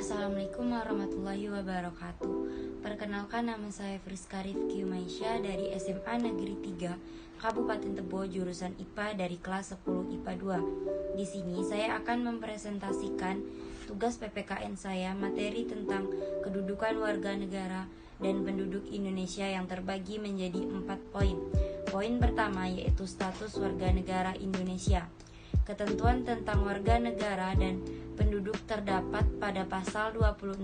Assalamualaikum warahmatullahi wabarakatuh. Perkenalkan, nama saya Friska Rifki Umaisya dari SMA Negeri 3 Kabupaten Tebo, jurusan IPA dari kelas 10 IPA 2. Di sini saya akan mempresentasikan tugas PPKN saya, materi tentang kedudukan warga negara dan penduduk Indonesia yang terbagi menjadi 4 poin. Poin pertama yaitu status warga negara Indonesia. Ketentuan tentang warga negara dan penduduk terdapat pada pasal 26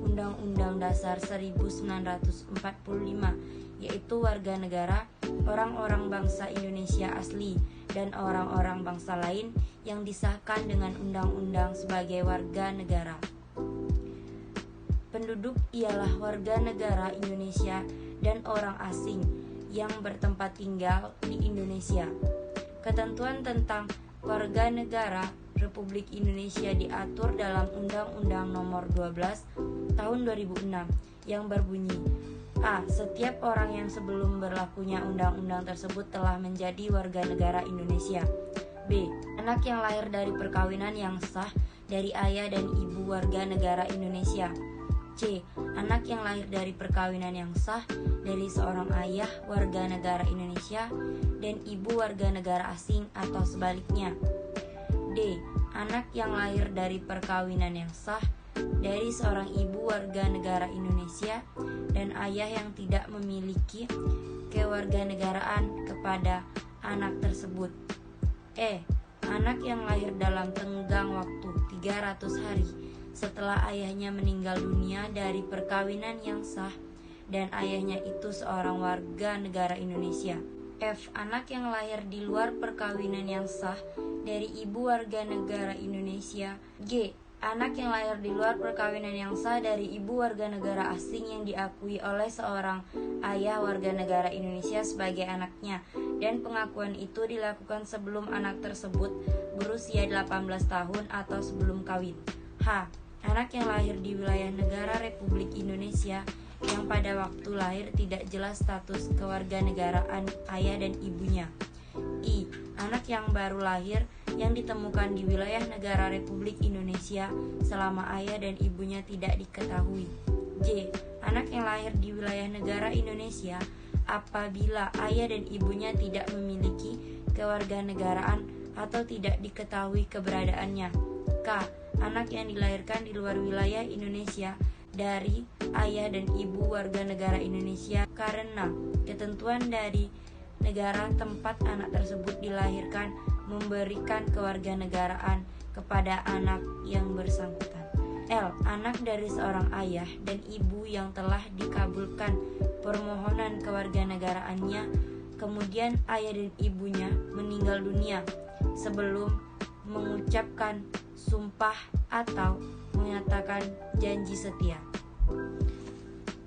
Undang-Undang Dasar 1945, yaitu warga negara, orang-orang bangsa Indonesia asli, dan orang-orang bangsa lain yang disahkan dengan undang-undang sebagai warga negara. Penduduk ialah warga negara Indonesia dan orang asing yang bertempat tinggal di Indonesia. Ketentuan tentang warga negara Republik Indonesia diatur dalam Undang-Undang Nomor 12 Tahun 2006 yang berbunyi: A. Setiap orang yang sebelum berlakunya undang-undang tersebut telah menjadi warga negara Indonesia. B. Anak yang lahir dari perkawinan yang sah dari ayah dan ibu warga negara Indonesia. C. Anak yang lahir dari perkawinan yang sah dari seorang ayah warga negara Indonesia dan ibu warga negara asing atau sebaliknya. D. Anak yang lahir dari perkawinan yang sah dari seorang ibu warga negara Indonesia dan ayah yang tidak memiliki kewarganegaraan kepada anak tersebut. E. Anak yang lahir dalam tenggang waktu 300 hari setelah ayahnya meninggal dunia dari perkawinan yang sah dan ayahnya itu seorang warga negara Indonesia. F. Anak yang lahir di luar perkawinan yang sah dari ibu warga negara Indonesia. G. Anak yang lahir di luar perkawinan yang sah dari ibu warga negara asing yang diakui oleh seorang ayah warga negara Indonesia sebagai anaknya, dan pengakuan itu dilakukan sebelum anak tersebut berusia 18 tahun atau sebelum kawin. H. Anak yang lahir di wilayah negara Republik Indonesia yang pada waktu lahir tidak jelas status kewarganegaraan ayah dan ibunya. I. Anak yang baru lahir yang ditemukan di wilayah negara Republik Indonesia selama ayah dan ibunya tidak diketahui. J. Anak yang lahir di wilayah negara Indonesia apabila ayah dan ibunya tidak memiliki kewarganegaraan atau tidak diketahui keberadaannya. K. Anak yang dilahirkan di luar wilayah Indonesia dari ayah dan ibu warga negara Indonesia karena ketentuan dari negara tempat anak tersebut dilahirkan memberikan kewarganegaraan kepada anak yang bersangkutan. L. Anak dari seorang ayah dan ibu yang telah dikabulkan permohonan kewarganegaraannya, kemudian ayah dan ibunya meninggal dunia sebelum mengucapkan sumpah atau menyatakan janji setia.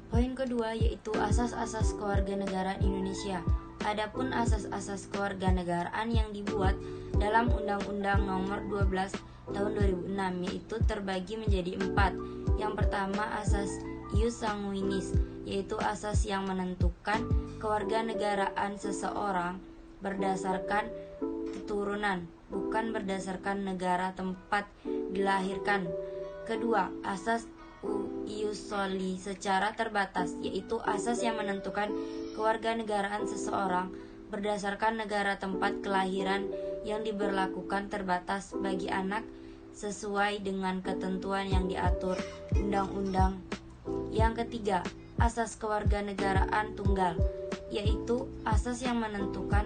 Poin kedua yaitu asas-asas kewarganegaraan Indonesia. Adapun asas-asas kewarganegaraan yang dibuat dalam Undang-Undang Nomor 12 Tahun 2006 yaitu terbagi menjadi 4. Yang pertama, asas ius sanguinis, yaitu asas yang menentukan kewarganegaraan seseorang berdasarkan keturunan, bukan berdasarkan negara tempat dilahirkan. Kedua, asas ius soli secara terbatas, yaitu asas yang menentukan kewarganegaraan seseorang berdasarkan negara tempat kelahiran yang diberlakukan terbatas bagi anak sesuai dengan ketentuan yang diatur undang-undang. Yang ketiga, asas kewarganegaraan tunggal, yaitu asas yang menentukan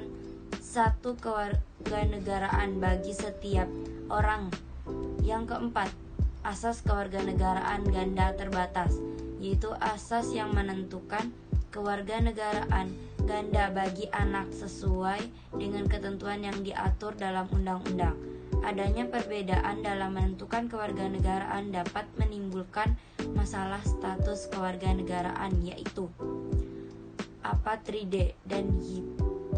satu kewarganegaraan bagi setiap orang. Yang keempat, asas kewarganegaraan ganda terbatas, yaitu asas yang menentukan kewarganegaraan ganda bagi anak sesuai dengan ketentuan yang diatur dalam undang-undang. Adanya perbedaan dalam menentukan kewarganegaraan dapat menimbulkan masalah status kewarganegaraan, yaitu apatride dan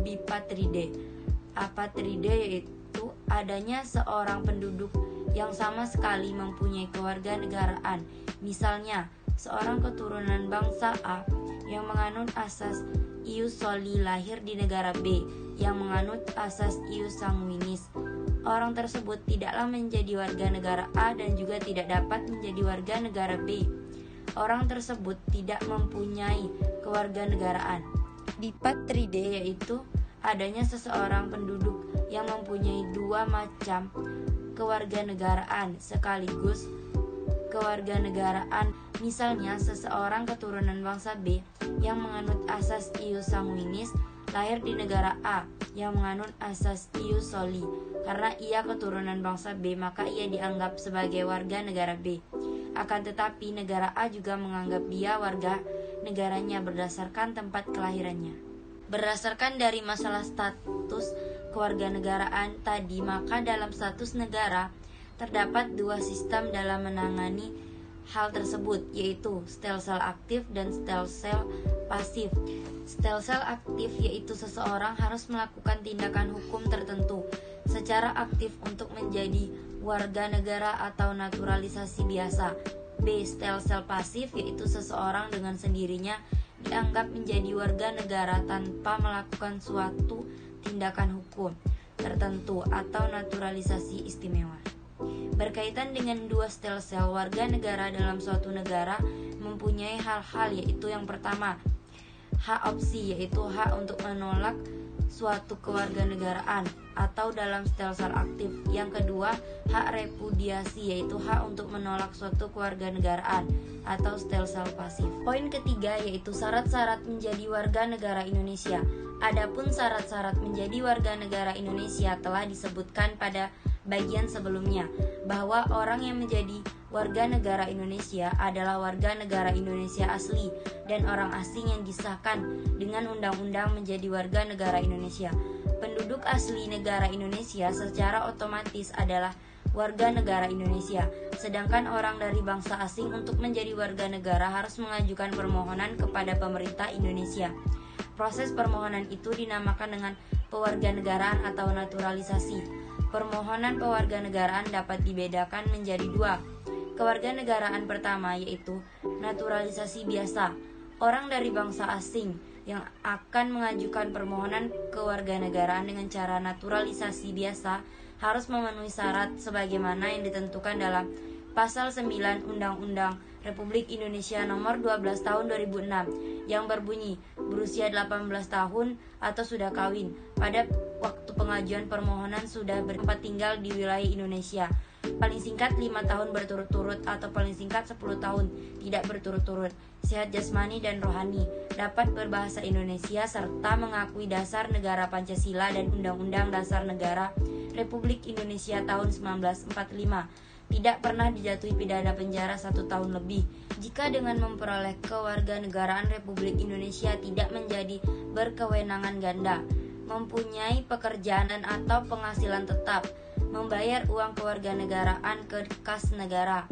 bipatride. Apatride yaitu adanya seorang penduduk yang sama sekali mempunyai kewarganegaraan, misalnya seorang keturunan bangsa A yang menganut asas ius soli lahir di negara B yang menganut asas ius sanguinis. orang tersebut tidaklah menjadi warga negara A dan juga tidak dapat menjadi warga negara B. Orang tersebut tidak mempunyai kewarganegaraan. Dipatride yaitu adanya seseorang penduduk yang mempunyai dua macam kewarganegaraan sekaligus. Kewarganegaraan misalnya seseorang keturunan bangsa B yang menganut asas ius sanguinis lahir di negara A yang menganut asas ius soli. Karena ia keturunan bangsa B, maka ia dianggap sebagai warga negara B. Akan tetapi negara A juga menganggap dia warga negaranya berdasarkan tempat kelahirannya. Berdasarkan dari masalah status kewarganegaraan tadi, maka dalam status negara terdapat dua sistem dalam menangani hal tersebut, yaitu stelsel aktif dan stelsel pasif. Stelsel aktif yaitu seseorang harus melakukan tindakan hukum tertentu secara aktif untuk menjadi warga negara atau naturalisasi biasa. B. Stelsel pasif yaitu seseorang dengan sendirinya dianggap menjadi warga negara tanpa melakukan suatu tindakan hukum tertentu atau naturalisasi istimewa. Berkaitan dengan dua stelsel, warga negara dalam suatu negara mempunyai hal-hal, yaitu yang pertama, hak opsi, yaitu hak untuk menolak suatu kewarganegaraan atau dalam stelsel aktif. Yang kedua, hak repudiasi, yaitu hak untuk menolak suatu kewarganegaraan atau stelsel pasif. Poin ketiga yaitu syarat-syarat menjadi warga negara Indonesia. Adapun syarat-syarat menjadi warga negara Indonesia telah disebutkan pada bagian sebelumnya, bahwa orang yang menjadi warga negara Indonesia adalah warga negara Indonesia asli dan orang asing yang disahkan dengan undang-undang menjadi warga negara Indonesia. Penduduk asli negara Indonesia secara otomatis adalah warga negara Indonesia, sedangkan orang dari bangsa asing untuk menjadi warga negara harus mengajukan permohonan kepada pemerintah Indonesia. Proses permohonan itu dinamakan dengan pewarganegaraan atau naturalisasi. Permohonan pewarganegaraan dapat dibedakan menjadi dua. Kewarganegaraan pertama yaitu naturalisasi biasa. Orang dari bangsa asing yang akan mengajukan permohonan kewarganegaraan dengan cara naturalisasi biasa harus memenuhi syarat sebagaimana yang ditentukan dalam Pasal 9 Undang-Undang Republik Indonesia Nomor 12 Tahun 2006 yang berbunyi berusia 18 tahun atau sudah kawin pada waktu pengajuan permohonan sudah bertempat tinggal di wilayah Indonesia, paling singkat 5 tahun berturut-turut atau paling singkat 10 tahun tidak berturut-turut, sehat jasmani dan rohani, dapat berbahasa Indonesia serta mengakui dasar negara Pancasila dan Undang-Undang Dasar Negara Republik Indonesia tahun 1945, tidak pernah dijatuhi pidana penjara 1 tahun lebih. Jika dengan memperoleh kewarganegaraan Republik Indonesia tidak menjadi berkewenangan ganda, mempunyai pekerjaan dan atau penghasilan tetap, membayar uang kewarganegaraan ke kas negara.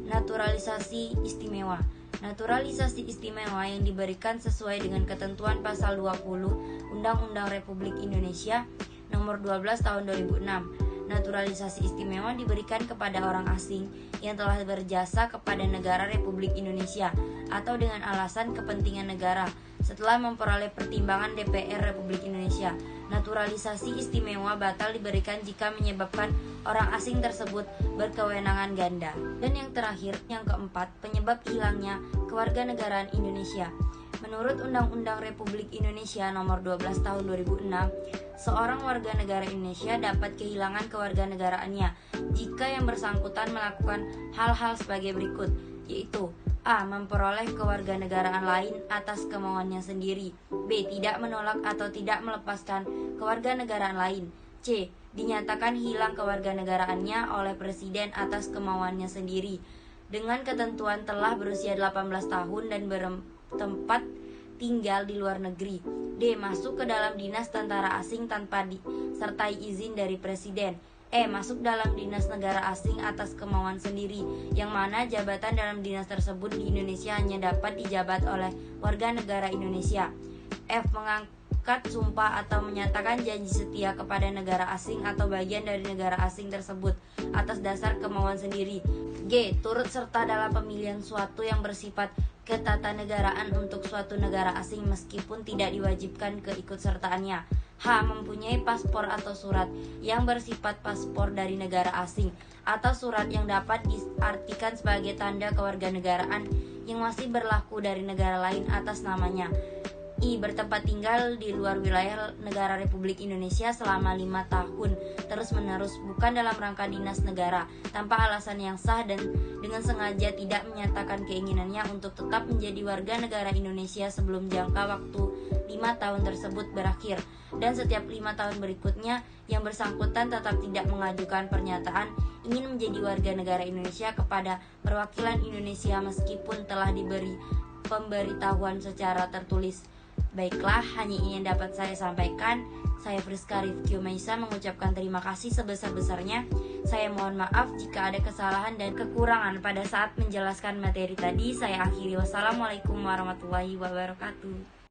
Naturalisasi istimewa. Naturalisasi istimewa yang diberikan sesuai dengan ketentuan pasal 20 Undang-Undang Republik Indonesia Nomor 12 Tahun 2006. Naturalisasi istimewa diberikan kepada orang asing yang telah berjasa kepada negara Republik Indonesia atau dengan alasan kepentingan negara setelah memperoleh pertimbangan DPR Republik Indonesia. Naturalisasi istimewa batal diberikan jika menyebabkan orang asing tersebut berkewenangan ganda. Dan yang terakhir, yang keempat, penyebab hilangnya kewarganegaraan Indonesia. Menurut Undang-Undang Republik Indonesia Nomor 12 Tahun 2006, seorang warga negara Indonesia dapat kehilangan kewarganegaraannya jika yang bersangkutan melakukan hal-hal sebagai berikut, yaitu A. Memperoleh kewarganegaraan lain atas kemauannya sendiri. B. Tidak menolak atau tidak melepaskan kewarganegaraan lain. C. Dinyatakan hilang kewarganegaraannya oleh presiden atas kemauannya sendiri dengan ketentuan telah berusia 18 tahun dan bertempat tinggal di luar negeri. D. Masuk ke dalam dinas tentara asing tanpa disertai izin dari presiden. E. Masuk dalam dinas negara asing atas kemauan sendiri, yang mana jabatan dalam dinas tersebut di Indonesia hanya dapat dijabat oleh warga negara Indonesia. F. Mengangkat sumpah atau menyatakan janji setia kepada negara asing atau bagian dari negara asing tersebut atas dasar kemauan sendiri. G. Turut serta dalam pemilihan suatu yang bersifat ketatanegaraan untuk suatu negara asing meskipun tidak diwajibkan keikutsertaannya. H. Mempunyai paspor atau surat yang bersifat paspor dari negara asing atau surat yang dapat diartikan sebagai tanda kewarganegaraan yang masih berlaku dari negara lain atas namanya. Bertempat tinggal di luar wilayah negara Republik Indonesia selama 5 tahun terus-menerus, bukan dalam rangka dinas negara, tanpa alasan yang sah dan dengan sengaja tidak menyatakan keinginannya untuk tetap menjadi warga negara Indonesia sebelum jangka waktu 5 tahun tersebut berakhir, dan setiap 5 tahun berikutnya yang bersangkutan tetap tidak mengajukan pernyataan ingin menjadi warga negara Indonesia kepada perwakilan Indonesia meskipun telah diberi pemberitahuan secara tertulis. Baiklah, hanya ini yang dapat saya sampaikan. Saya Friska Rifki Umaisa mengucapkan terima kasih sebesar-besarnya. Saya mohon maaf jika ada kesalahan dan kekurangan pada saat menjelaskan materi tadi. Saya akhiri. Wassalamualaikum warahmatullahi wabarakatuh.